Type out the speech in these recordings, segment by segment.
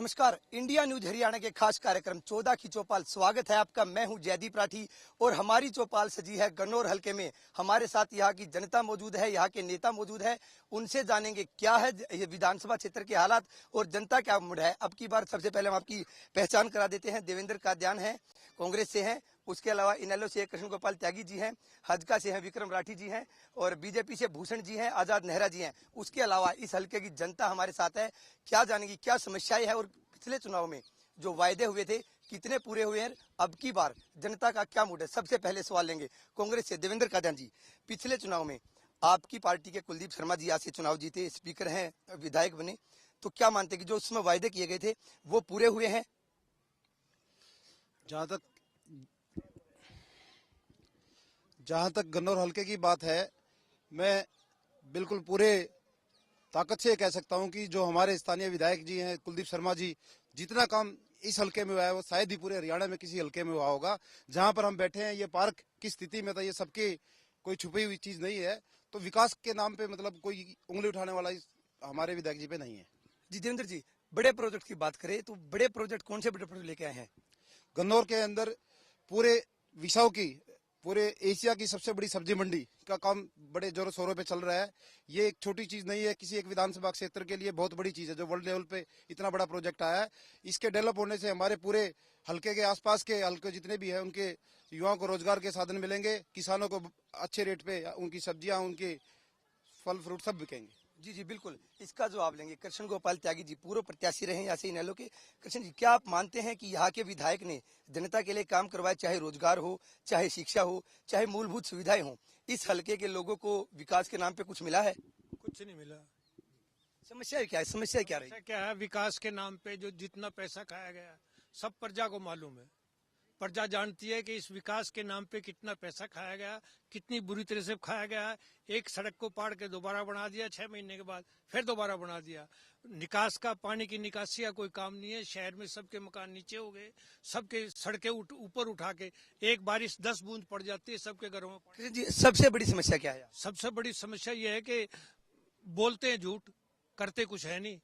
नमस्कार, India news Haryana के खास कार्यक्रम 14 की चौपाल स्वागत है आपका। मैं हूं जयदीप राठी और हमारी चौपाल सजी है गन्नौर हलके में। हमारे साथ यहाँ की जनता मौजूद है, यहाँ के नेता मौजूद है। उनसे जानेंगे क्या है ये विधानसभा क्षेत्र के हालात और जनता क्या मुड है। अब की बार सबसे पहले हम आपकी पहचान करा देते हैं। देवेंद्र कादयान है, कांग्रेस से हैं। उसके अलावा इनेलो से कृष्ण गोपाल त्यागी जी हैं, हजका से हैं विक्रम राठी जी हैं और बीजेपी से भूषण जी हैं, आजाद नेहरा जी हैं। उसके अलावा इस हलके की जनता हमारे साथ है। क्या जानेगी क्या समस्याएं हैं और पिछले चुनाव में जो वायदे हुए थे कितने पूरे हुए हैं, अब की बार जनता का क्या मूड है। सबसे पहले सवाल लेंगे कांग्रेस से देवेंद्र कादयान जी। पिछले चुनाव में आपकी पार्टी के कुलदीप शर्मा जी आज से चुनाव जीते, स्पीकर हैं, विधायक बने, तो क्या मानते कि जो उसमें वायदे किए गए थे वो पूरे हुए हैं? जहां तक गन्नौर हलके की बात है, मैं बिल्कुल पूरे ताकत से कह सकता हूं कि जो हमारे स्थानीय विधायक जी हैं कुलदीप शर्मा जी, जितना काम इस हलके में हुआ है वो शायद ही पूरे हरियाणा में किसी हलके में हुआ होगा। जहां पर हम बैठे हैं ये पार्क की स्थिति में था, ये सबकी कोई छुपी हुई चीज नहीं है। तो विकास के नाम पे मतलब कोई उंगली उठाने वाला हमारे विधायक जी पे नहीं है। जी देवेंद्र जी, बड़े प्रोजेक्ट की बात करें तो बड़े प्रोजेक्ट कौन से बड़े प्रोजेक्ट लेके आए हैं? गन्नौर के अंदर पूरे विशाव की, पूरे एशिया की सबसे बड़ी सब्जी मंडी का काम बड़े जोरों शोरों पे चल रहा है। ये एक छोटी चीज नहीं है, किसी एक विधानसभा क्षेत्र के लिए बहुत बड़ी चीज है जो वर्ल्ड लेवल पे इतना बड़ा प्रोजेक्ट आया है। इसके डेवलप होने से हमारे पूरे हलके के आसपास के हलके जितने भी है उनके युवाओं को रोजगार के साधन मिलेंगे, किसानों को अच्छे रेट पे उनकी सब्जियां, उनके फल फ्रूट सब बिकेंगे। जी जी बिल्कुल, इसका जवाब लेंगे कृष्ण गोपाल त्यागी जी, पूर्व प्रत्याशी रहे यहाँ से इनेलो के। कृष्ण जी, क्या आप मानते हैं कि यहाँ के विधायक ने जनता के लिए काम करवाए, चाहे रोजगार हो, चाहे शिक्षा हो, चाहे मूलभूत सुविधाएं हो, इस हलके के लोगों को विकास के नाम पे कुछ मिला है? कुछ नहीं मिला। समस्या क्या है, समस्या क्या रही? क्या है, विकास के नाम पे जो जितना पैसा खाया गया सब प्रजा को मालूम है। प्रजा जानती है कि इस विकास के नाम पे कितना पैसा खाया गया, कितनी बुरी तरह से खाया गया। एक सड़क को पाड़ के दोबारा बना दिया, 6 महीने के बाद फिर दोबारा बना दिया। निकास का, पानी की निकासी का कोई काम नहीं है। शहर में सबके मकान नीचे हो गए, सबके सड़कें ऊपर उठा के, एक बारिश 10 बूंद पड़ जाती है सबके घरों में। कृष्ण जी, सबसे बड़ी समस्या क्या है? सबसे बड़ी समस्या यह है कि बोलते हैं झूठ, करते कुछ है नहीं।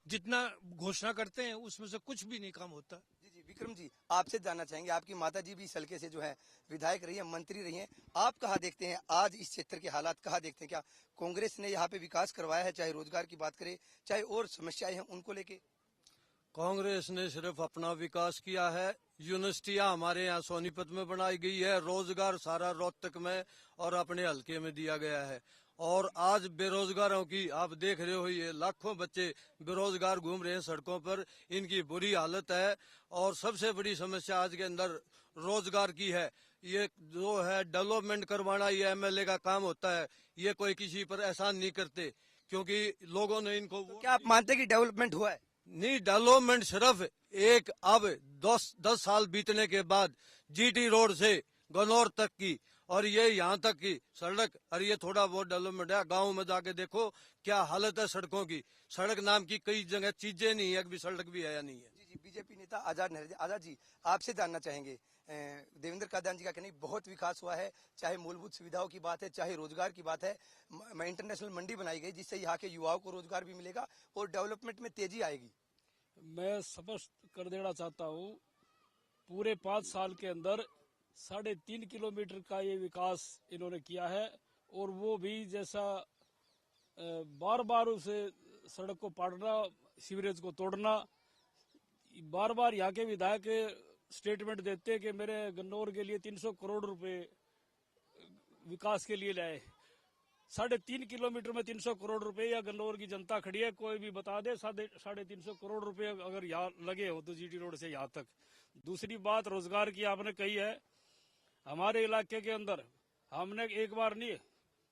जितना घोषणा करते हैं उसमें से कुछ भी नहीं काम होता। जी जी विक्रम जी, आपसे जानना चाहेंगे, आपकी माता जी भी इस हलके से जो है विधायक रही है, मंत्री रही हैं, आप कहाँ देखते हैं आज इस क्षेत्र के हालात, कहाँ देखते हैं? क्या कांग्रेस ने यहाँ पे विकास करवाया है, चाहे रोजगार की बात करें, चाहे और समस्याएं हैं उनको लेके? कांग्रेस ने सिर्फ अपना विकास किया है। यूनिवर्सिटियां हमारे यहाँ सोनीपत में बनाई गई है, रोजगार सारा रोहतक में और अपने हलके में दिया गया है। और आज बेरोजगारों की आप देख रहे हो, ये लाखों बच्चे बेरोजगार घूम रहे हैं सड़कों पर, इनकी बुरी हालत है। और सबसे बड़ी समस्या आज के अंदर रोजगार की है। ये जो है डेवलपमेंट करवाना, ये एमएलए का काम होता है, ये कोई किसी पर एहसान नहीं करते क्योंकि लोगों ने इनको। तो क्या आप मानते हैं कि डेवलपमेंट हुआ है? नहीं, डेवलपमेंट सिर्फ एक, अब 10 साल बीतने के बाद जीटी रोड से गन्नौर तक की और ये यहाँ तक की सड़क, और ये थोड़ा बहुत डेवलपमेंट है। गांव में जाके देखो क्या हालत है सड़कों की। सड़क नाम की कई जगह चीजें नहीं है, अभी सड़क भी है या नहीं है। जी जी बीजेपी नेता आजाद नेहरा, आजाद जी आपसे जानना चाहेंगे, देवेंद्र कादयान जी का कहना है बहुत विकास हुआ है, चाहे मूलभूत सुविधाओं की बात है, चाहे रोजगार की बात है। इंटरनेशनल मंडी बनाई गई जिससे यहाँ के युवाओं को रोजगार भी मिलेगा और डेवलपमेंट में तेजी आएगी। मैं स्पष्ट कर देना चाहता हूँ, पूरे 5 साल के अंदर 3.5 किलोमीटर का ये विकास इन्होंने किया है। और वो भी जैसा बार बार उसे सड़क को पाड़ना, सीवरेज को तोड़ना, बार बार यहाँ के विधायक स्टेटमेंट देते हैं कि मेरे गन्नौर के लिए 300 करोड़ रुपए विकास के लिए लाए। 3.5 किलोमीटर में 300 करोड़ रुपए, या गन्नौर की जनता खड़ी है, कोई भी बता दे 350 करोड़ रुपए अगर यहाँ लगे हो तो जीटी रोड से यहाँ तक। दूसरी बात रोजगार की आपने कही है, हमारे इलाके के अंदर हमने एक बार नहीं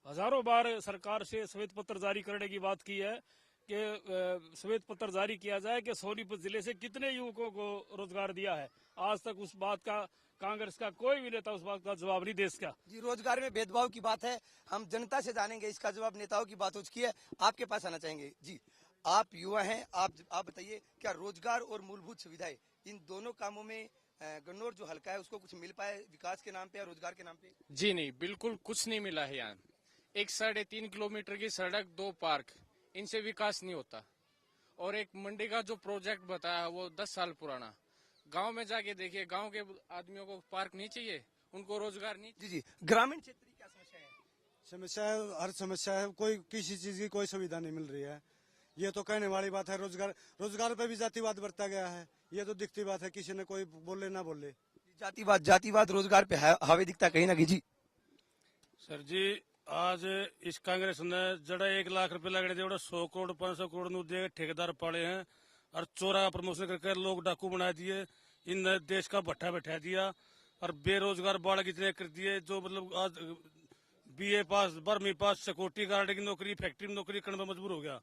हजारों बार सरकार से श्वेत पत्र जारी करने की बात की है कि श्वेत पत्र जारी किया जाए कि सोनीपत जिले से कितने युवकों को रोजगार दिया है। आज तक उस बात का कांग्रेस का कोई भी नेता उस बात का जवाब नहीं दे सका। जी, रोजगार में भेदभाव की बात है, हम जनता से जानेंगे इसका जवाब। नेताओं की बात हो चुकी है, आपके पास आना चाहेंगे। जी, आप युवा हैं, आप बताइए, क्या रोजगार और मूलभूत सुविधाएं, इन दोनों कामों में गन्नौर जो हल्का है उसको कुछ मिल पाए विकास के नाम पे या रोजगार के नाम पे? जी नहीं, बिल्कुल कुछ नहीं मिला है यहाँ। 3.5 किलोमीटर की सड़क, 2 पार्क, इनसे विकास नहीं होता। और एक मंडी का जो प्रोजेक्ट बताया वो 10 साल पुराना। गांव में जाके देखिए, गांव के आदमियों को पार्क नहीं चाहिए, उनको रोजगार नहीं। जी जी, ग्रामीण क्षेत्र की क्या समस्या है? समस्या है, हर समस्या है, कोई किसी चीज की कोई सुविधा नहीं मिल रही है। ये तो कहने वाली बात है। रोजगार पे भी जातिवाद बरता गया है, ये तो दिखती बात है, किसी ने कोई बोले ना बोले। जातिवाद रोजगार पे हावी दिखता है कहीं ना कहीं जी। सर जी, आज इस कांग्रेस ने जड़ा 1 लाख रुपए लगने दे 100 करोड़ 500 करोड़ नु दे ठेकेदार पाले हैं और चोरा प्रमोशन करके लोग डाकू बना दिए। इन देश का भट्ठा बैठा दिया और बेरोजगार बालक इतने कर दिए जो मतलब आज BA पास 12वीं पास सिक्योरिटी गार्ड की नौकरी, फैक्ट्री में नौकरी करने में मजबूर हो गया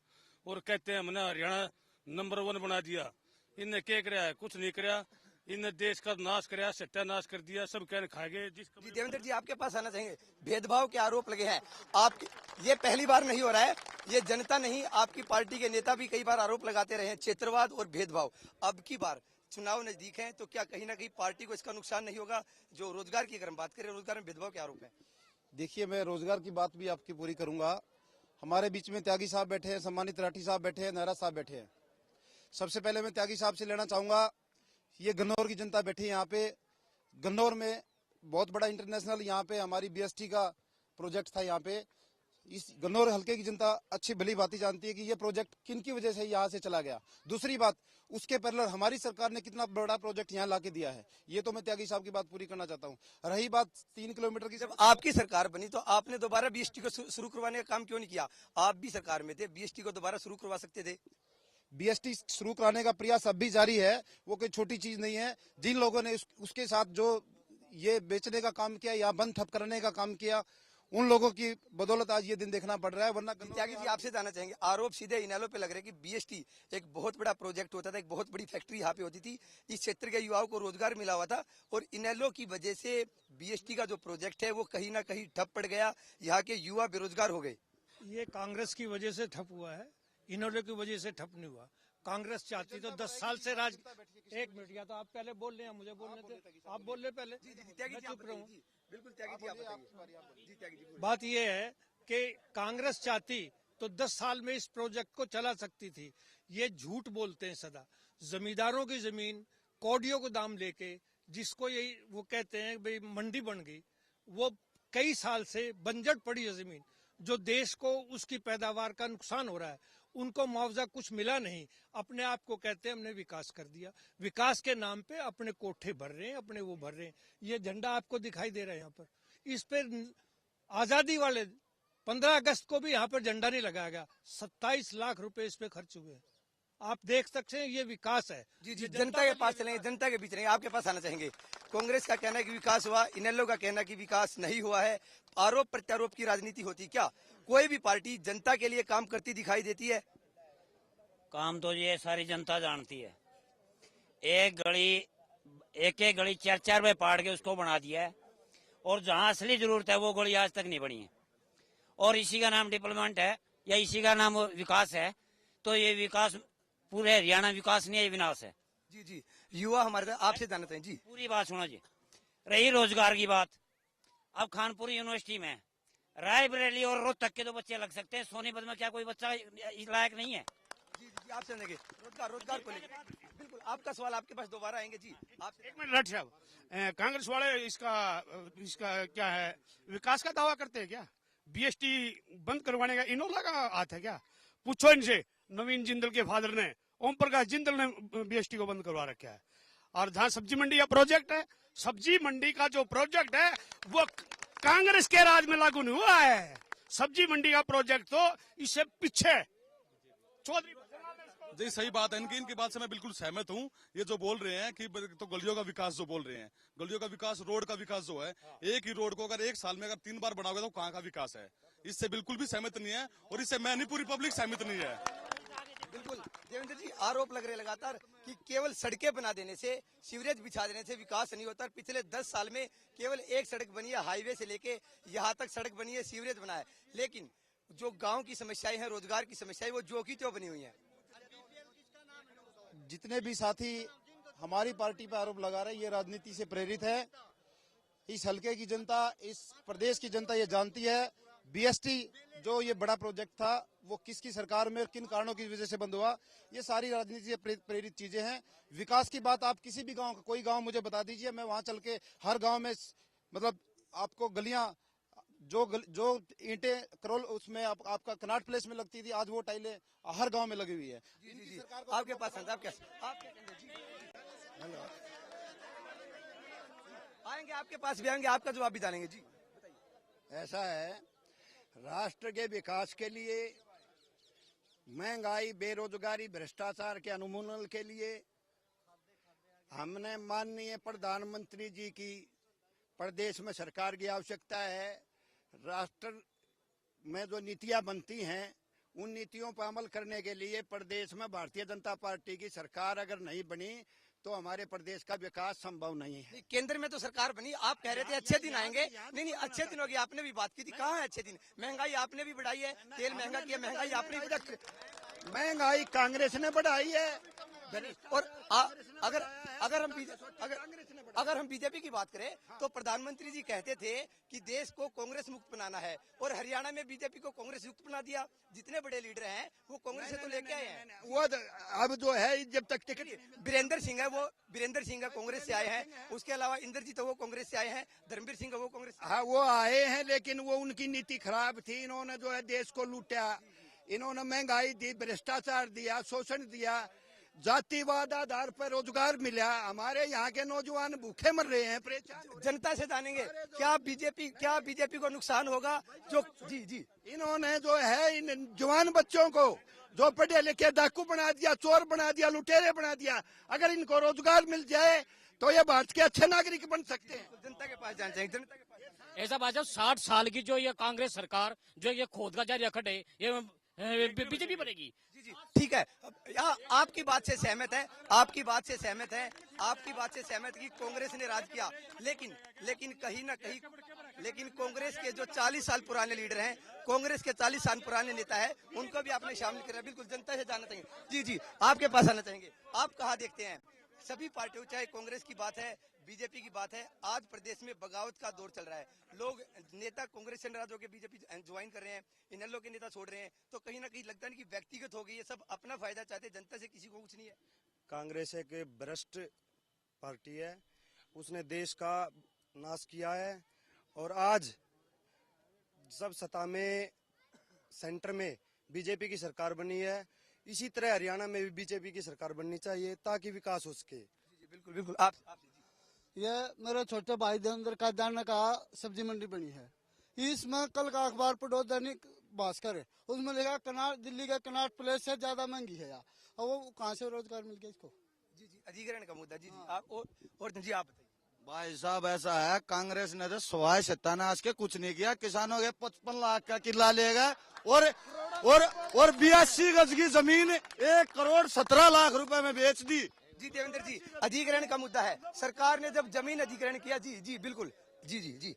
और कहते हैं हमने हरियाणा नंबर 1 बना दिया। इनने क्या कराया है? कुछ नहीं कराया। इनने देश का नाश कराया, सत्यानाश कर दिया, सब कहने खाएंगे। जी देवेंद्र जी, आपके पास आना चाहेंगे। भेदभाव के आरोप लगे हैं आप, ये पहली बार नहीं हो रहा है, ये जनता नहीं आपकी पार्टी के नेता भी कई बार आरोप लगाते रहे हैं, क्षेत्रवाद और भेदभाव। अब की बार चुनाव नजदीक है तो क्या कहीं ना कहीं पार्टी को इसका नुकसान नहीं होगा? जो रोजगार की अगर हम बात करें, रोजगार में भेदभाव के आरोप है। देखिए, मैं रोजगार की बात भी आपकी पूरी करूंगा। हमारे बीच में त्यागी साहब बैठे हैं, सम्मानित राठी साहब बैठे हैं, नेहरा साहब बैठे हैं। सबसे पहले मैं त्यागी साहब से लेना चाहूंगा, ये गन्नौर की जनता बैठी है यहाँ पे। गन्नौर में बहुत बड़ा इंटरनेशनल यहाँ पे हमारी BST का प्रोजेक्ट था। यहाँ पे इस गन्नौर हल्के की जनता अच्छी भली भांति जानती है कि ये प्रोजेक्ट किन की वजह से यहाँ से चला गया। दूसरी बात, उसके पैरेलल हमारी सरकार ने कितना बड़ा प्रोजेक्ट यहाँ लाके दिया है, ये तो मैं त्यागी साहब की बात पूरी करना चाहता हूँ। रही बात 3 किलोमीटर की, जब आपकी सरकार बनी तो आपने दोबारा BST को शुरू करवाने का काम क्यों नहीं किया? आप भी सरकार में थे, BST को दोबारा शुरू करवा सकते थे। BST शुरू कराने का प्रयास अब भी जारी है, वो कोई छोटी चीज नहीं है। जिन लोगों ने उसके साथ जो ये बेचने का काम किया या बंद ठप करने का काम किया, उन लोगों की बदौलत आज ये दिन देखना पड़ रहा है। वरना त्यागी जी, आपसे जानना चाहेंगे, आरोप सीधे इनेलो पे लग रहे हैं कि BST एक बहुत बड़ा प्रोजेक्ट होता था, एक बहुत बड़ी फैक्ट्री यहाँ पे होती थी, इस क्षेत्र के युवाओं को रोजगार मिला हुआ था और इनेलो की वजह से BST का जो प्रोजेक्ट है वो कहीं ना कहीं ठप पड़ गया, यहाँ के युवा बेरोजगार हो गए। ये कांग्रेस की वजह से ठप हुआ है, इन्होंने की वजह से ठप नहीं हुआ। कांग्रेस चाहती तो 10 साल से राज। 1 मिनट, या तो आप पहले बोल रहे हैं, मुझे बोलने थे, आप बोल रहे पहले, मैं चुप रहूं। बिल्कुल त्यागी जी, आप बताइए। बात यह है कि कांग्रेस चाहती तो 10 साल में इस प्रोजेक्ट को चला सकती थी। ये झूठ बोलते हैं सदा। जमींदारों की जमीन कौड़ियों को दाम लेके, जिसको यही वो कहते हैं भाई मंडी बन गई, वो कई साल से बंजर पड़ी है जमीन, जो देश को उसकी पैदावार का नुकसान हो रहा है। उनको मुआवजा कुछ मिला नहीं, अपने आप को कहते हैं हमने विकास कर दिया। विकास के नाम पे अपने कोठे भर रहे हैं, अपने वो भर रहे हैं। ये झंडा आपको दिखाई दे रहा है यहाँ पर, इस पर आजादी वाले 15 अगस्त को भी यहाँ पर झंडा नहीं लगाया गया। 27 लाख रुपए इस पे खर्च हुए। आप देख सकते हैं ये विकास है। जी जी, जनता के पास चलेंगे, जनता के बीच रहेंगे, आपके पास आना चाहेंगे। कांग्रेस का कहना है कि विकास हुआ, इनेलो का कहना है कि विकास नहीं हुआ है। आरोप प्रत्यारोप की राजनीति होती, क्या कोई भी पार्टी जनता के लिए काम करती दिखाई देती है? काम तो ये सारी जनता जानती है। एक एक गली 4-4 में पाड़ के उसको बना दिया है और जहां असली जरूरत है वो गली आज तक नहीं बनी है। और इसी का नाम डेवलपमेंट है या इसी का नाम विकास है, तो ये विकास पूरे हरियाणा विकास नहीं है, विनाश है। जी जी, युवा हमारे आपसे जानते हैं जी। पूरी बात सुनो जी। रही रोजगार की बात, अब खानपुर यूनिवर्सिटी में रायबरेली और रोहतक के तो बच्चे लग सकते हैं, सोनीपत में क्या कोई बच्चा इस लायक नहीं है? जी जी, आप सुनेंगे रोजगार को लेकर बिल्कुल आपका सवाल आपके पास दोबारा आएंगे जी। आप 1 मिनट राठी साहब, कांग्रेस वाले इसका क्या है, विकास का दावा करते हैं क्या? BST बंद करवाने का इनोला का हाथ है क्या? पूछो इनसे। नवीन जिंदल के फादर ने, ओम प्रकाश जिंदल ने BST को बंद करवा रखा है। और जहाँ सब्जी मंडी का प्रोजेक्ट है, सब्जी मंडी का जो प्रोजेक्ट है वो कांग्रेस के राज में लागू नहीं हुआ है। सब्जी मंडी का प्रोजेक्ट तो इससे पीछे चौधरी जी, सही बात है इनकी बात से मैं बिल्कुल सहमत हूँ। ये जो बोल रहे हैं कि तो गलियों का विकास जो बोल रहे हैं, गलियों का विकास, रोड का विकास जो है, एक ही रोड को अगर 1 साल में अगर 3 बार बनाओगे तो कहाँ का विकास है? इससे बिल्कुल भी सहमत नहीं है और इससे मैं नहीं, पूरी पब्लिक सहमत नहीं है। बिल्कुल देवेंद्र जी, आरोप लग रहे लगातार कि केवल सड़कें बना देने से, सीवरेज बिछा देने से विकास नहीं होता। पिछले 10 साल में केवल एक सड़क बनी है, हाईवे से लेके यहाँ तक सड़क बनी है, सीवरेज बना है, लेकिन जो गांव की समस्याएं हैं, रोजगार की समस्याएं, वो जो की त्यों बनी हुई है। जितने भी साथी हमारी पार्टी पर आरोप लगा रहे हैं, ये राजनीति से प्रेरित है। इस हल्के की जनता, इस प्रदेश की जनता ये जानती है, बीएसटी जो ये बड़ा प्रोजेक्ट था वो किसकी सरकार में किन कारणों की वजह से बंद हुआ, ये सारी राजनीति से प्रेरित चीजें हैं। विकास की बात आप किसी भी गांव का कोई गांव मुझे बता दीजिए, मैं वहां चल के हर गांव में मतलब आपको गलियां जो ईंटें करोल उसमें आपका कनाट प्लेस में लगती थी, आज वो टाइलें हर गांव में लगी हुई है। जी आपके पास आप क्या आएंगे, आपके पास भी आएंगे, आपका जवाब भी जानेंगे जी। ऐसा है, राष्ट्र के विकास के लिए, महंगाई, बेरोजगारी, भ्रष्टाचार के उन्मूलन के लिए हमने माननीय प्रधानमंत्री जी की प्रदेश में सरकार की आवश्यकता है। राष्ट्र में जो नीतियां बनती हैं उन नीतियों पर अमल करने के लिए प्रदेश में भारतीय जनता पार्टी की सरकार अगर नहीं बनी तो हमारे प्रदेश का विकास संभव नहीं है। केंद्र में तो सरकार बनी, आप कह रहे थे अच्छे दिन आएंगे, नहीं अच्छे दिन होगी, आपने भी बात की थी, कहाँ है अच्छे दिन? महंगाई आपने भी बढ़ाई है, तेल महंगा किया, महंगाई आपने भी, महंगाई कांग्रेस ने बढ़ाई है। और अगर हम बीजेपी की बात करें तो प्रधानमंत्री जी कहते थे कि देश को कांग्रेस मुक्त बनाना है, और हरियाणा में बीजेपी को कांग्रेस युक्त बना दिया। जितने बड़े लीडर हैं वो कांग्रेस से तो लेके आए हैं। वो अब जो है जब तक टिकट वीरेंद्र सिंह है, वो वीरेंद्र सिंह कांग्रेस से आए हैं, उसके अलावा इंद्रजीत वो कांग्रेस से आए हैं, धर्मवीर सिंह वो कांग्रेस। हाँ, वो आए हैं, लेकिन वो उनकी नीति खराब थी। इन्होंने जो है देश को लूटा, इन्होंने महंगाई दी, भ्रष्टाचार दिया, शोषण दिया, जातिवाद आधार पर रोजगार मिला। हमारे यहाँ के नौजवान भूखे मर रहे हैं, परेशान। जनता से जानेंगे क्या बीजेपी को नुकसान होगा जो जी इन्होंने जो है इन जवान बच्चों को जो पढ़े लिखे डाकू बना दिया, चोर बना दिया, लुटेरे बना दिया। अगर इनको रोजगार मिल जाए तो ये भारत के अच्छे नागरिक बन सकते हैं। जनता के पास जाना चाहिए, जनता के पास। ऐसा बात है, 60 साल की जो ये कांग्रेस सरकार जो ये खोद का जारी रखट है, ये बीजेपी बनेगी। जी ठीक है, आपकी बात से सहमत है, आपकी बात से सहमत कि कांग्रेस ने राज किया, लेकिन कहीं ना कहीं कांग्रेस के जो 40 साल पुराने लीडर हैं, कांग्रेस के 40 साल पुराने नेता है, उनको भी आपने शामिल किया। बिल्कुल जनता से जानना चाहिए। जी आपके पास आना चाहेंगे, आप कहाँ देखते हैं सभी पार्टियों, चाहे कांग्रेस की बात है, बीजेपी की बात है, आज प्रदेश में बगावत का दौर चल रहा है। लोग नेता कांग्रेस से नाराज होकर बीजेपी ज्वाइन कर रहे हैं, इनेलो के नेता छोड़ रहे हैं, तो कहीं ना कहीं लगता है कि व्यक्तिगत हो गई, ये सब अपना फायदा चाहते हैं, जनता से किसी को कुछ नहीं है। कांग्रेस एक भ्रष्ट पार्टी है, उसने देश का नाश किया है, और आज सब सत्ता में सेंटर में बीजेपी की सरकार बनी है। इसी तरह हरियाणा में भी बीजेपी की सरकार बननी चाहिए ताकि विकास हो सके। बिल्कुल आप ये मेरे छोटे भाई देवेंद्र का जाने का सब्जी मंडी बनी है, इसमें कल का अखबार पढ़ो, दैनिक भास्कर है, उसमें लिखा दिल्ली का कनाट प्लेस से ज्यादा महंगी है यार। और वो कहाँ से रोजगार मिल गया इसको? जी अधिग्रहण का मुद्दा। जी आप और जी आप बताइए। भाई साहब ऐसा है, कांग्रेस ने तो सवाए सत्यानाश के कुछ नहीं किया। किसानों के 55 लाख का किला लेगा और 82 गज की जमीन 1 करोड़ 17 लाख रुपए में बेच दी। जी देवेंद्र जी, अधिग्रहण का मुद्दा है, सरकार ने जब जमीन अधिग्रहण किया। जी बिल्कुल, जी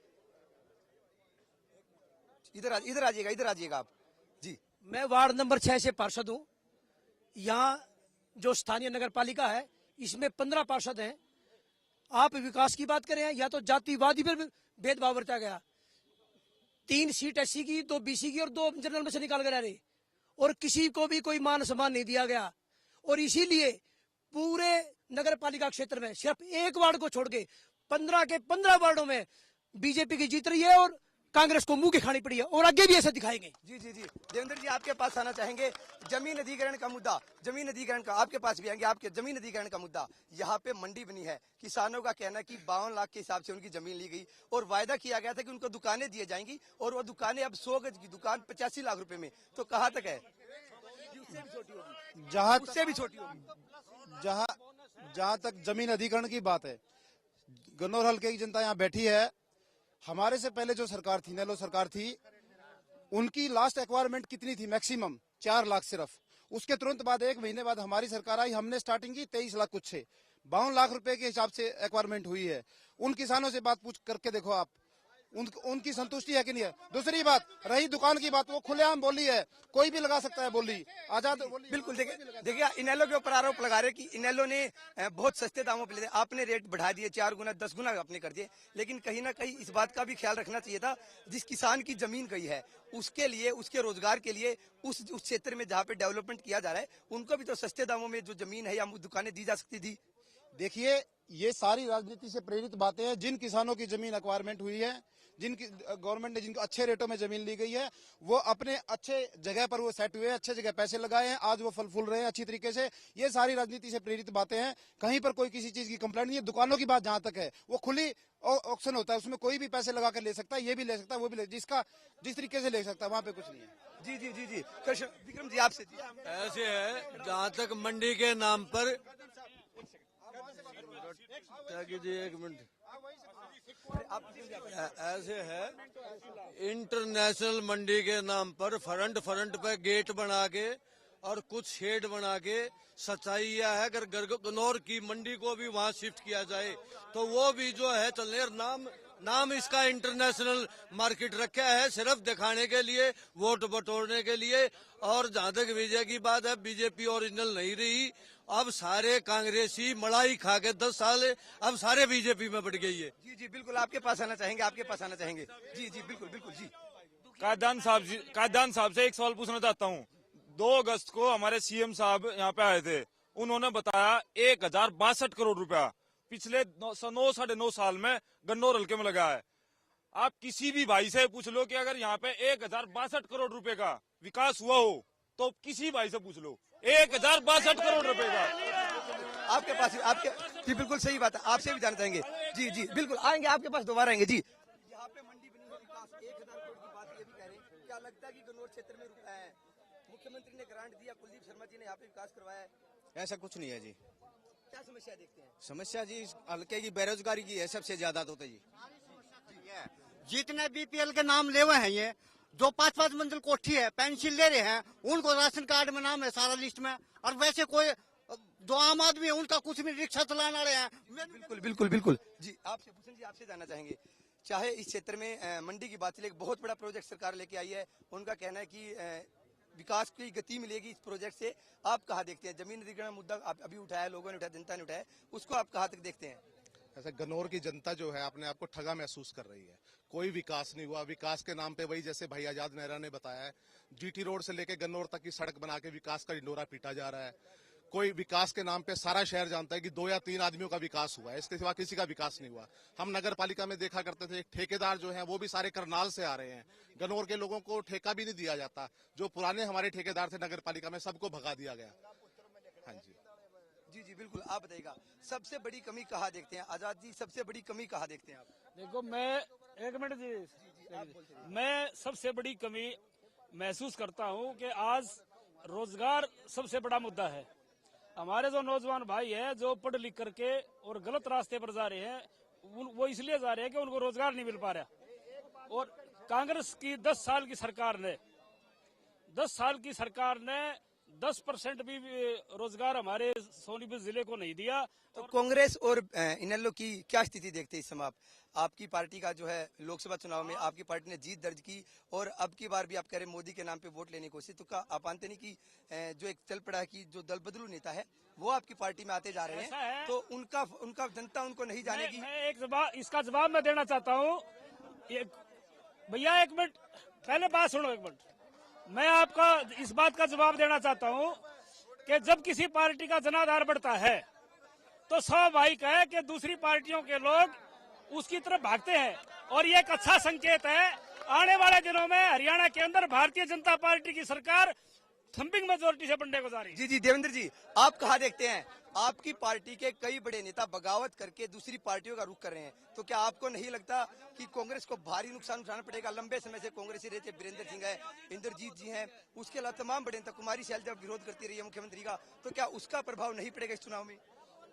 इधर आइएगा आप। जी मैं वार्ड नंबर 6 से पार्षद हूँ। यहाँ जो स्थानीय नगर पालिका है, इसमें 15 पार्षद हैं। आप विकास की बात करें या तो जातिवादी पर भेदभाव बरता गया। 3 सीट एससी की, 2 बीसी की और 2 जनरल में से निकाल कर आ रही, और किसी को भी कोई मान सम्मान नहीं दिया गया। और इसीलिए पूरे नगर पालिका क्षेत्र में सिर्फ एक वार्ड को छोड़ के 15 के 15 वार्डों में बीजेपी की जीत रही है, और कांग्रेस को मुंह की खानी पड़ी है, और आगे भी ऐसा दिखाएंगे। जी देवेंद्र जी आपके पास आना चाहेंगे। जमीन अधिग्रहण का मुद्दा, जमीन अधिग्रहण का आपके पास भी आएंगे। आपके जमीन अधिग्रहण का मुद्दा, यहाँ पे मंडी बनी है, किसानों का कहना है कि 52 लाख के हिसाब से उनकी जमीन ली गई, और वायदा किया गया था कि उनको दुकानें दिए जाएंगी, और वो दुकानें अब 100 गज की दुकान 85 लाख रुपए में, तो कहाँ तक है? उससे भी छोटी होगी। जहाँ तक जमीन अधिग्रहण की बात है, गन्नौर हल्के की जनता यहाँ बैठी है। हमारे से पहले जो सरकार थी, नेलो सरकार थी, उनकी लास्ट एक्वायरमेंट कितनी थी? मैक्सिमम 4 लाख सिर्फ। उसके तुरंत बाद 1 महीने बाद हमारी सरकार आई, हमने स्टार्टिंग की 23 लाख कुछ से 52 लाख रुपए के हिसाब से एक्वायरमेंट हुई है। उन किसानों से बात पूछ करके देखो आप, उनकी संतुष्टि है कि नहीं है। दूसरी बात रही दुकान की बात, वो खुलेआम बोली है, कोई भी लगा सकता है बोली, आजाद बोली। बिल्कुल देखिए इनेलो के ऊपर आरोप लगा रहे कि इनेलो ने बहुत सस्ते दामों पे लेते, आपने रेट बढ़ा दिए 4 गुना 10 गुना आपने कर दिए, लेकिन कहीं ना कहीं इस बात का भी ख्याल रखना चाहिए था जिस किसान की जमीन गई है उसके लिए, उसके रोजगार के लिए, उस क्षेत्र में जहाँ पे डेवलपमेंट किया जा रहा है उनको भी तो सस्ते दामों में जो जमीन है या दुकानें दी जा सकती थी। देखिए ये सारी राजनीति से प्रेरित बातें हैं। जिन किसानों की जमीन एक्वायरमेंट हुई है, जिनकी गवर्नमेंट ने जिनको अच्छे रेटों में जमीन ली गई है, वो अपने अच्छे जगह पर वो सेट हुए हैं, अच्छे जगह पैसे लगाए हैं, आज वो फल फूल रहे हैं अच्छी तरीके से। ये सारी राजनीति से प्रेरित बातें हैं, कहीं पर कोई किसी चीज की कंप्लेंट नहीं है। दुकानों की बात जहां तक है वो खुली ऑक्शन होता है, उसमें कोई भी पैसे लगा कर ले सकता है, ये भी ले सकता है, वो भी ले, जिसका जिस तरीके से ले सकता है, वहां पे कुछ नहीं है। जी जी जी जी विक्रम जी आपसे ऐसे है, जहाँ तक मंडी के नाम पर क्या कीजिए, एक मिनट, ऐसे है इंटरनेशनल मंडी के नाम पर फ्रंट पे गेट बना के और कुछ शेड बना के सच्चाई यह है अगर गन्नौर की मंडी को भी वहाँ शिफ्ट किया जाए तो वो भी जो है चलने, नाम इसका इंटरनेशनल मार्केट रखा है सिर्फ दिखाने के लिए, वोट बटोरने के लिए। और जहाँ तक विजय की बात है, बीजेपी ओरिजिनल नहीं रही, अब सारे कांग्रेसी मलाई खा के 10 साल अब सारे बीजेपी में बढ़ गई है। जी जी बिल्कुल, आपके पास आना चाहेंगे, जी जी बिल्कुल जी। कायदान साहब से एक सवाल पूछना चाहता हूँ। 2 अगस्त को हमारे सीएम साहब यहाँ पे आए थे, उन्होंने बताया 1062 करोड़ रुपया पिछले 9-9.5 साल में गन्नौर हल्के में लगा है। आप किसी भी भाई से पूछ लो कि अगर यहाँ पे 1062 करोड़ रुपए का विकास हुआ हो तो किसी भाई से पूछ लो, 1062 करोड़ रुपए का। आपके पास जी बिल्कुल सही बात है, आपसे भी जानना चाहेंगे। जी जी बिल्कुल आएंगे, आपके पास दोबारा आएंगे। जी यहाँ पे मंडी बनी है, विकास 1000 करोड़ की बात ये भी कह रहे हैं, क्या लगता है कि गन्नौर क्षेत्र में मुख्यमंत्री ने ग्रांट दिया, कुलदीप शर्मा जी ने यहाँ पे विकास करवाया है? ऐसा कुछ नहीं है जी। क्या समस्या देखते हैं? समस्या जी हल्के की बेरोजगारी की है सबसे ज्यादा तो जी। जितने बीपीएल के नाम ले हुए हैं, ये जो 5-5 मंजिल कोठी है, पेंशन ले रहे हैं, उनको राशन कार्ड में नाम है सारा लिस्ट में, और वैसे कोई जो आम आदमी है उनका कुछ भी, रिक्शा चलाना रहे हैं। बिल्कुल जी। आपसे भूषण जी आपसे जानना चाहेंगे, चाहे इस क्षेत्र में मंडी की बात चले, एक बहुत बड़ा प्रोजेक्ट सरकार लेके आई है, उनका कहना है कि विकास की गति मिलेगी इस प्रोजेक्ट से, आप कहाँ देखते हैं? जमीन अधिग्रहण मुद्दा अभी उठाया, लोगों ने उठाया, जनता ने उठाया, उसको आप कहाँ तक देखते हैं? ऐसा गन्नौर की जनता जो है अपने आप को ठगा महसूस कर रही है, कोई विकास नहीं हुआ। विकास के नाम पे वही जैसे भाई आजाद नेहरा ने बताया है, जीटी रोड से लेके गन्नौर तक की सड़क बना के विकास का ढिंडोरा पीटा जा रहा है। कोई विकास के नाम पे सारा शहर जानता है कि 2 या 3 आदमियों का विकास हुआ है, इसके सिवा किसी का विकास नहीं हुआ। हम नगर पालिका में देखा करते थे, ठेकेदार जो हैं वो भी सारे करनाल से आ रहे हैं, गन्नौर के लोगों को ठेका भी नहीं दिया जाता। जो पुराने हमारे ठेकेदार थे नगर पालिका में, सबको भगा दिया गया। हाँ जी जी जी बिल्कुल, आप बताइएगा सबसे बड़ी कमी कहाँ देखते हैं? आजाद जी सबसे बड़ी कमी कहाँ देखते हैं आप? देखो मैं एक मिनट जी, मैं सबसे बड़ी कमी महसूस करता हूँ कि आज रोजगार सबसे बड़ा मुद्दा है। हमारे जो नौजवान भाई हैं जो पढ़ लिख करके और गलत रास्ते पर जा रहे हैं, वो इसलिए जा रहे हैं कि उनको रोजगार नहीं मिल पा रहा। और कांग्रेस की 10 साल की सरकार ने 10% भी रोजगार हमारे सोनीपत जिले को नहीं दिया। तो कांग्रेस और इनेलो की क्या स्थिति देखते हैं इस समय? आपकी पार्टी का जो है लोकसभा चुनाव में आपकी पार्टी ने जीत दर्ज की और अब की बार भी आप कह रहे मोदी के नाम पे वोट लेने की कोशिश, तो क्या आप मानते नहीं कि जो एक चल पड़ा है कि जो दल बदलू नेता है वो आपकी पार्टी में आते जा रहे हैं, तो उनका जनता उनको नहीं जानेगी? मैं इसका जवाब मैं देना चाहता हूँ। भैया एक मिनट पहले बात सुनो, एक मिनट। मैं आपका इस बात का जवाब देना चाहता हूँ कि जब किसी पार्टी का जनाधार बढ़ता है तो स्वाभाविक है कि दूसरी पार्टियों के लोग उसकी तरफ भागते हैं, और ये एक अच्छा संकेत है। आने वाले दिनों में हरियाणा के अंदर भारतीय जनता पार्टी की सरकार थम्पिंग मेजोरिटी से बनने को जा रही है। जी जी देवेंद्र जी, आप कहाँ देखते हैं? आपकी पार्टी के कई बड़े नेता बगावत करके दूसरी पार्टियों का रुख कर रहे हैं, तो क्या आपको नहीं लगता कि कांग्रेस को भारी नुकसान उठाना पड़ेगा? लंबे समय से कांग्रेसी रहे थे, वीरेंद्र सिंह है, इंद्रजीत जी हैं, उसके अलावा तमाम बड़े नेता, कुमारी शैलजा विरोध करती रही है मुख्यमंत्री का, तो क्या उसका प्रभाव नहीं पड़ेगा इस चुनाव में?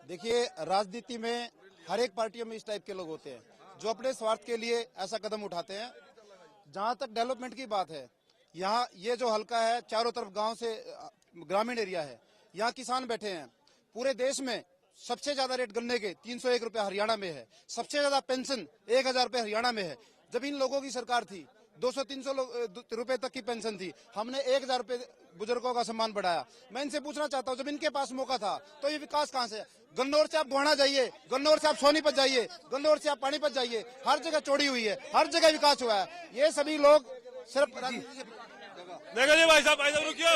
देखिए राजनीति में हर एक पार्टियों में इस टाइप के लोग होते हैं जो अपने स्वार्थ के लिए ऐसा कदम उठाते हैं। जहां तक डेवलपमेंट की बात है, यहाँ ये जो हल्का है चारों तरफ गांव से ग्रामीण एरिया है, यहाँ किसान बैठे हैं। पूरे देश में सबसे ज्यादा रेट गन्ने के 301 रुपए हरियाणा में है, सबसे ज्यादा पेंशन 1000 रुपए हरियाणा में है। जब इन लोगों की सरकार थी 200-300 रुपए तक की पेंशन थी, हमने 1000 रुपए बुजुर्गों का सम्मान बढ़ाया। मैं इनसे पूछना चाहता हूँ, जब इनके पास मौका था तो ये विकास कहाँ से? गन्नौर से आप गोहाना जाइए, गन्नौर से आप सोनीपत जाइए, गन्नौर से आप पानीपत जाइए, हर जगह चौड़ी हुई है, हर जगह विकास हुआ है। ये सभी लोग सिर्फ देखो जी भाई साहब रुकियो,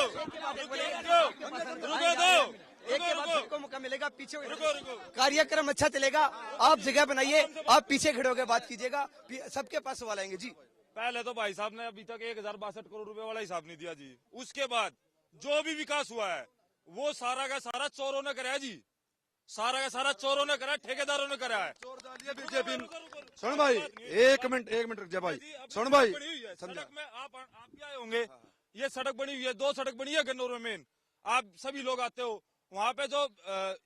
एक के बाद सबको मौका मिलेगा, पीछे कार्यक्रम अच्छा चलेगा, आप जगह बनाइए, आप पीछे खड़े होकर बात कीजिएगा, सबके पास सवाल आएंगे जी। पहले तो भाई साहब ने अभी तक 1062 करोड़ रुपए वाला हिसाब नहीं दिया जी। उसके बाद जो भी विकास हुआ है वो सारा का सारा चोरों ने कराया जी, सारा का सारा चोरों ने करा, ठेकेदारों ने करा है। बीजेपी सुन भाई, एक मिनट रुक जा भाई, सुन भाई, सड़क में आप भी आए होंगे, ये सड़क बनी हुई है, 2 सड़क बनी है गन्नौर में मेन, आप सभी लोग आते हो, वहाँ पे जो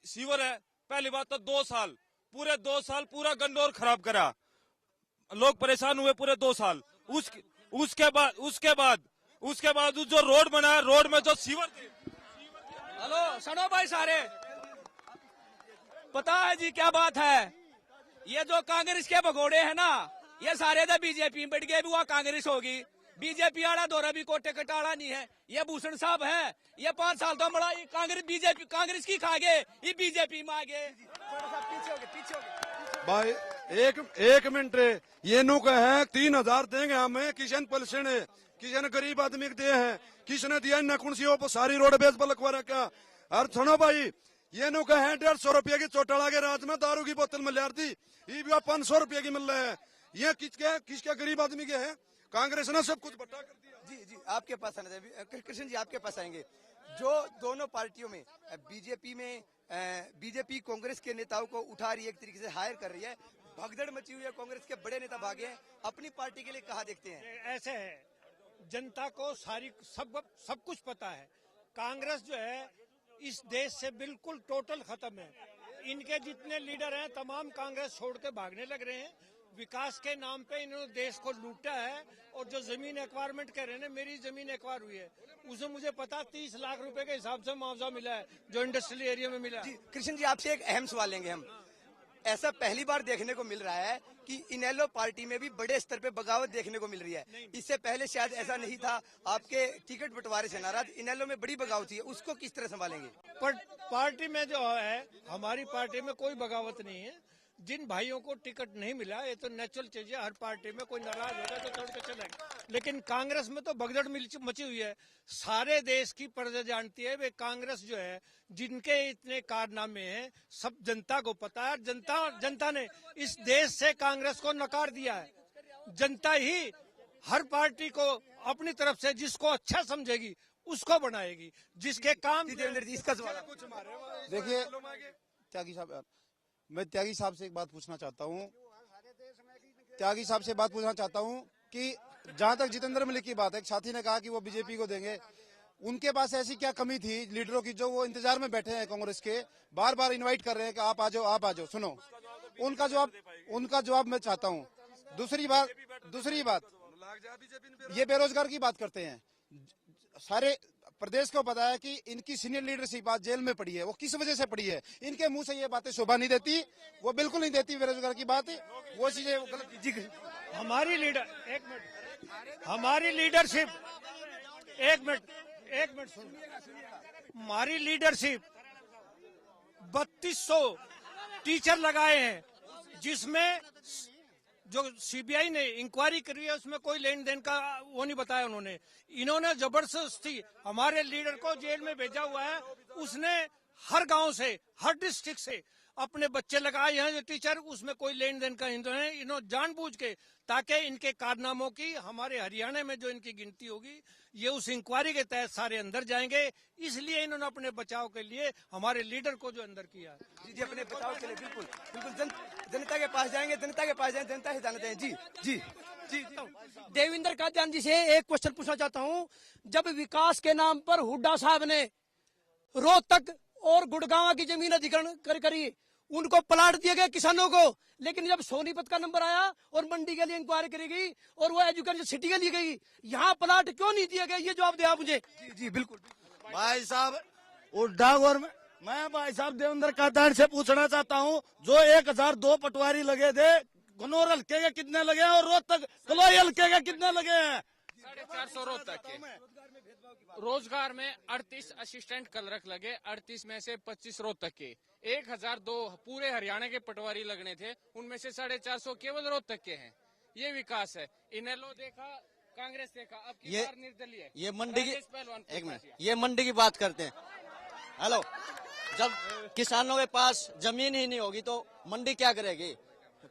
सीवर है, पहली बात तो 2 साल, पूरे 2 साल पूरा गन्नौर खराब करा, लोग परेशान हुए पूरे 2 साल। उसके बाद जो रोड बना है, रोड में जो सीवर थे। हेलो सुनो भाई सारे, पता है जी क्या बात है, ये जो कांग्रेस के भगोड़े हैं ना, ये सारे तो बीजेपी में बैठ गए, भी वहाँ कांग्रेस होगी। बीजेपी आड़ा दौरा भी कोटे कटाड़ा नहीं है, ये भूषण साहब है, ये 5 साल तो बड़ा कांग्रेस बीजेपी कांग्रेस की खा गए, ये बीजेपी में आ गए। भाई एक मिनट, ये नु है 3000 देंगे हमें, किशन पेंशन है, किशन गरीब आदमी के दिए हैं, किसने दिया नकुंसियों पर सारी रोड बेच पर लखवा रखा। और सुनो भाई, ये नु है 150 रुपये की चौटाला के राज में दारू की बोतल मिल रही थी, ये भी 500 रुपये की मिल रहे हैं। ये किसके गरीब आदमी के है? कांग्रेस ने सब कुछ बटा कर दिया। जी आपके पास आना चाहिए, कृष्ण जी आपके पास आएंगे। जो दोनों पार्टियों में बीजेपी कांग्रेस के नेताओं को उठा रही है, एक तरीके से हायर कर रही है, भगदड़ मची हुई है, कांग्रेस के बड़े नेता भागे हैं, अपनी पार्टी के लिए कहा देखते हैं। ऐसे है, जनता को सब कुछ पता है, कांग्रेस जो है इस देश से बिल्कुल टोटल खत्म है। इनके जितने लीडर हैं तमाम कांग्रेस छोड़ के भागने लग रहे हैं। विकास के नाम पे इन्होंने देश को लूटा है। और जो जमीन एक्वायरमेंट कह रहे हैं, मेरी जमीन एक्वायर हुई है, उसे मुझे पता 30 लाख रुपए के हिसाब से मुआवजा मिला है, जो इंडस्ट्रियल एरिया में मिला। जी कृष्ण जी, आपसे एक अहम सवाल लेंगे हम। ऐसा पहली बार देखने को मिल रहा है कि इनेलो पार्टी में भी बड़े स्तर पे बगावत देखने को मिल रही है। इससे पहले शायद ऐसा नहीं था। आपके टिकट बंटवारे से नाराज, इनेलो में बड़ी बगावत हुई है, उसको किस तरह संभालेंगे? पार्टी में जो है, हमारी पार्टी में कोई बगावत नहीं है। जिन भाइयों को टिकट नहीं मिला, ये तो नेचुरल चीज है, हर पार्टी में कोई नाराज होगा तो छोड़ के चलेगा। लेकिन कांग्रेस में तो भगदड़ मची हुई है। सारे देश की प्रजा जानती है वे कांग्रेस जो है, जिनके इतने कारनामे हैं, सब जनता को पता है। जनता ने इस देश से कांग्रेस को नकार दिया है। जनता ही हर पार्टी को अपनी तरफ से जिसको अच्छा समझेगी उसको बनाएगी, जिसके काम। इसका सवाल देखिए त्यागी साहब, मैं त्यागी साहब से एक बात पूछना चाहता हूँ, कि जहाँ तक जितेंद्र मलिक की बात है, एक साथी ने कहा कि वो बीजेपी को देंगे, उनके पास ऐसी क्या कमी थी लीडरों की जो वो इंतजार में बैठे हैं कांग्रेस के, बार बार इनवाइट कर रहे हैं कि आप आ जाओ। सुनो, उनका जवाब मैं चाहता हूँ। दूसरी बात ये बेरोजगार की बात करते हैं। सारे प्रदेश को पता है कि इनकी सीनियर लीडरशिप आज जेल में पड़ी है। वो किस वजह से पड़ी है? इनके मुंह से ये बातें शोभा नहीं देती, वो बिल्कुल नहीं देती बेरोजगार की बात, वो चीजें गलत। हमारी लीडरशिप एक मिनट सुन, हमारी लीडरशिप 3200 टीचर लगाए हैं, जिसमें जो सीबीआई ने इंक्वायरी करी है उसमें कोई लेन देन का वो नहीं बताया उन्होंने। इन्होंने जबरदस्ती हमारे लीडर को जेल में भेजा हुआ है। उसने हर गांव से, हर डिस्ट्रिक्ट से अपने बच्चे लगाए हैं जो टीचर, उसमें कोई लेन देन का इन्होंने जानबूझ के, ताकि इनके कारनामों की हमारे हरियाणा में जो इनकी गिनती होगी ये उस इंक्वायरी के तहत सारे अंदर जाएंगे। इसलिए इन्होंने अपने बचाव के लिए हमारे लीडर को जो अंदर किया। जी अपने बचाव के लिए बिल्कुल जनता के पास जाएंगे, जनता ही जानते हैं। जी देवेंद्र कादियान जी से एक क्वेश्चन पूछना चाहता हूँ। जब विकास के नाम पर हुड्डा साहब ने रोहतक और गुड़गांव की जमीन अधिग्रहण करी, उनको प्लाट दिए गए किसानों को, लेकिन जब सोनीपत का नंबर आया और मंडी के लिए इंक्वायरी करी गई और वो एजुकेशन सिटी के लिए गई, यहाँ प्लाट क्यों नहीं दिए गए? ये जवाब दे आप मुझे। जी बिल्कुल भाई साहब, उड्डा गवर्नमेंट, मैं भाई साहब देवेंद्र कादियान से पूछना चाहता हूँ, जो 1002 पटवारी लगे थे गन्नौर हल्के के कितने लगे हैं और रोहतक कलोई हल्के के कितने लगे हैं? 450 रोहतक के। रोजगार में 38 असिस्टेंट क्लर्क लगे, 38 में से 25 रोहतक के। 1002 पूरे हरियाणा के पटवारी लगने थे, उनमें से 450 केवल रोहतक के हैं। ये विकास है। इनेलो देखा, कांग्रेस देखा, अब की बार निर्दलीय। ये मंडी की, पहलवान एक मिनट, ये मंडी की बात करते हैं। हेलो, जब किसानों के पास जमीन ही नहीं होगी तो मंडी क्या करेगी?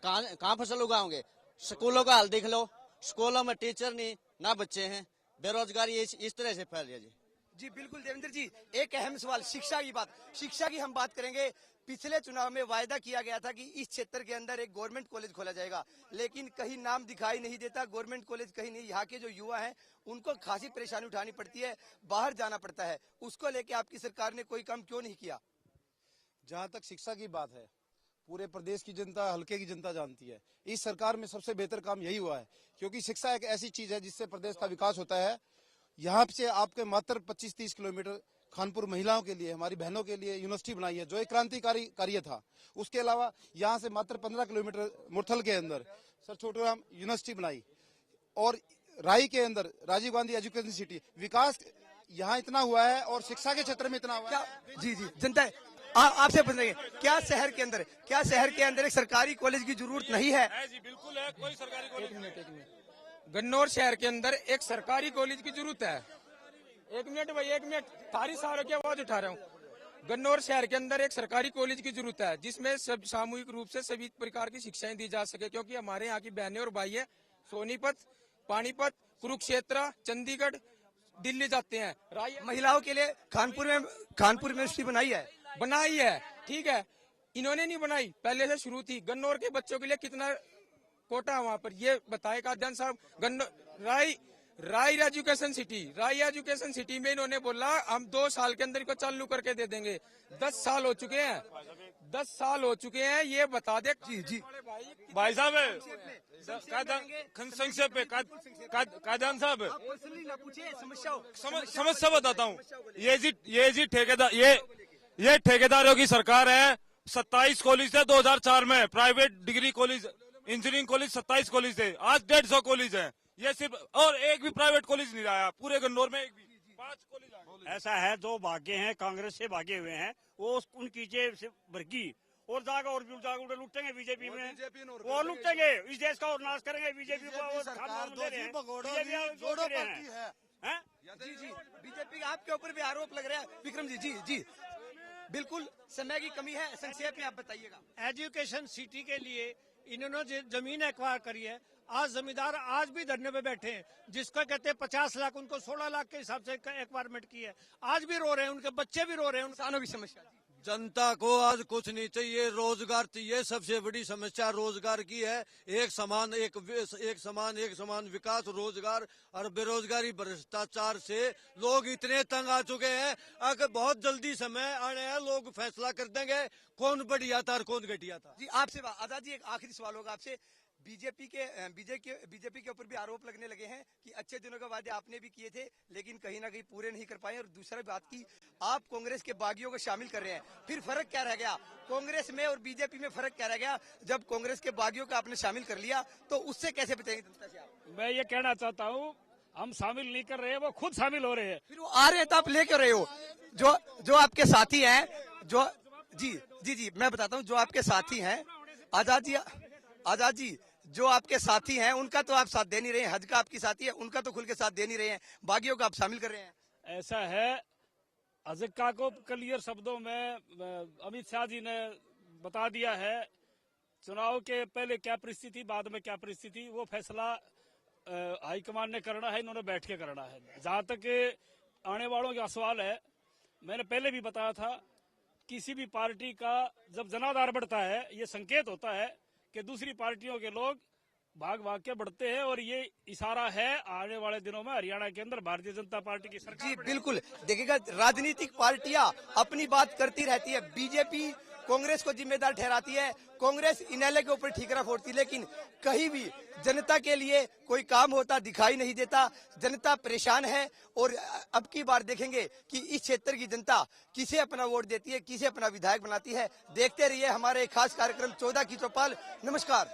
कहाँ फसल उगाओगे? स्कूलों का हाल देख लो, स्कूलों में टीचर नहीं, ना बच्चे हैं, बेरोजगारी इस तरह से फैल रही है। जी बिल्कुल देवेंद्र जी, एक अहम सवाल शिक्षा की बात, शिक्षा की हम बात करेंगे। पिछले चुनाव में वायदा किया गया था कि इस क्षेत्र के अंदर एक गवर्नमेंट कॉलेज खोला जाएगा, लेकिन कहीं नाम दिखाई नहीं देता, गवर्नमेंट कॉलेज कहीं नहीं। यहाँ के जो युवा हैं उनको खासी परेशानी उठानी पड़ती है, बाहर जाना पड़ता है। उसको लेके आपकी सरकार ने कोई काम क्यों नहीं किया? जहां तक शिक्षा की बात है, पूरे प्रदेश की जनता, हल्के की जनता जानती है, इस सरकार में सबसे बेहतर काम यही हुआ है, क्योंकि शिक्षा एक ऐसी चीज है जिससे प्रदेश का विकास होता है। यहाँ से आपके मात्र 25-30 किलोमीटर खानपुर महिलाओं के लिए, हमारी बहनों के लिए यूनिवर्सिटी बनाई है, जो एक क्रांतिकारी कार्य था। उसके अलावा यहाँ से मात्र 15 किलोमीटर मुरथल के अंदर सर छोटूराम यूनिवर्सिटी बनाई, और राई के अंदर राजीव गांधी एजुकेशन सिटी। विकास यहाँ इतना हुआ है और शिक्षा के क्षेत्र में इतना हुआ है। जी जी, जनता आपसे पूछ रही है, क्या शहर के अंदर एक सरकारी कॉलेज की जरूरत नहीं है? जी बिल्कुल है, कोई सरकारी कॉलेज। गन्नौर शहर के अंदर एक सरकारी कॉलेज की जरूरत है। एक मिनट भाई, एक मिनट, सारी सारों की आवाज उठा रहा हूँ। गन्नौर शहर के अंदर एक सरकारी कॉलेज की जरूरत है, जिसमें सब सामूहिक रूप से सभी प्रकार की शिक्षाएं दी जा सके, क्योंकि हमारे यहाँ की बहनें और भाई है सोनीपत, पानीपत, कुरुक्षेत्र, चंडीगढ़, दिल्ली जाते हैं। महिलाओं के लिए कानपुर में यूनिवर्सिटी बनाई है, ठीक है, इन्होंने नहीं बनाई, पहले से शुरू थी। गन्नौर के बच्चों के लिए कितना कोटा है वहाँ पर, ये बताएगा अध्ययन साहब। राई एजुकेशन सिटी में इन्होंने बोला हम 2 साल के अंदर इनको चालू करके दे देंगे। 10 साल हो चुके हैं, ये बता दे। जी भाई साहब, संक्षेप में कादयान साहब, समस्या बताता हूँ। ये ठेकेदार, ये ठेकेदारों की सरकार है। 27 कॉलेज थे 2004 में, private degree college, engineering college 27 college थे, आज 150 कॉलेज है। ये सिर्फ, और एक भी प्राइवेट कॉलेज नहीं आया पूरे गन्नौर में, एक भी। 5 कॉलेज ऐसा है, जो भागे हैं कांग्रेस से भागे हुए हैं, वो उनकी जेब से भरगी और जाकर और भी जाकर लुटेंगे बीजेपी में, वो लुटेंगे, इस देश का और नाश करेंगे बीजेपी को। जी बीजेपी का आपके ऊपर भी आरोप लग रहा है विक्रम जी। जी बिल्कुल, समय की कमी है, संक्षेप में आप बताइएगा। एजुकेशन सिटी के लिए इन्होंने जो जमीन एक्वायर करी है, आज जमींदार आज भी धरने पे बैठे हैं, जिसको कहते हैं 50 लाख, उनको 16 लाख के हिसाब से एक्वायरमेंट की है। आज भी रो रहे हैं, उनके बच्चे भी रो रहे हैं, किसानों की समस्या। जनता को आज कुछ नहीं चाहिए, रोजगार चाहिए। सबसे बड़ी समस्या रोजगार की है। एक समान विकास, रोजगार और बेरोजगारी, भ्रष्टाचार से लोग इतने तंग आ चुके हैं। अगर बहुत जल्दी समय आने हैं, लोग फैसला कर देंगे कौन बढ़िया था और कौन घटिया था। जी आपसे आजाद जी, एक आखिरी सवाल होगा आपसे। बीजेपी के ऊपर भी आरोप लगने लगे हैं कि अच्छे दिनों के वादे आपने भी किए थे, लेकिन कहीं ना कहीं पूरे नहीं कर पाए। और दूसरा बात की, आप कांग्रेस के बागियों को शामिल कर रहे हैं, फिर फर्क क्या रह गया? कांग्रेस में और बीजेपी में फर्क क्या रह गया? जब कांग्रेस के बागियों को आपने शामिल कर लिया, तो उससे कैसे बचेंगे जनता से आप? मैं ये कहना चाहता हूँ, हम शामिल नहीं कर रहे हैं, वो खुद शामिल हो रहे हैं। फिर वो आ रहे हैं तो आप लेकर रहे हो। जो आपके साथी हैं, जो जी मैं बताता हूँ, जो आपके साथी हैं आजाद जी, जो आपके साथी हैं, उनका तो आप साथ दे नहीं रहे हैं। हज का आपकी साथी है, उनका तो खुल के साथ दे नहीं रहे हैं, बागियों को आप शामिल कर रहे हैं। ऐसा है, हजका को क्लियर शब्दों में अमित शाह जी ने बता दिया है। चुनाव के पहले क्या परिस्थिति, बाद में क्या परिस्थिति, वो फैसला हाईकमान ने करना है, इन्होंने बैठ के करना है। जहाँ तक आने वालों का सवाल है, मैंने पहले भी बताया था, किसी भी पार्टी का जब जनाधार बढ़ता है, ये संकेत होता है कि दूसरी पार्टियों के लोग भाग के बढ़ते हैं, और ये इशारा है आने वाले दिनों में हरियाणा के अंदर भारतीय जनता पार्टी की सरकार। जी बिल्कुल, देखिएगा, राजनीतिक पार्टियां अपनी बात करती रहती है। बीजेपी कांग्रेस को जिम्मेदार ठहराती है, कांग्रेस इनेलो के ऊपर ठीकरा फोड़ती है, लेकिन कहीं भी जनता के लिए कोई काम होता दिखाई नहीं देता। जनता परेशान है, और अब की बार देखेंगे कि इस क्षेत्र की जनता किसे अपना वोट देती है, किसे अपना विधायक बनाती है। देखते रहिए हमारे खास कार्यक्रम 14 की चौपाल। नमस्कार।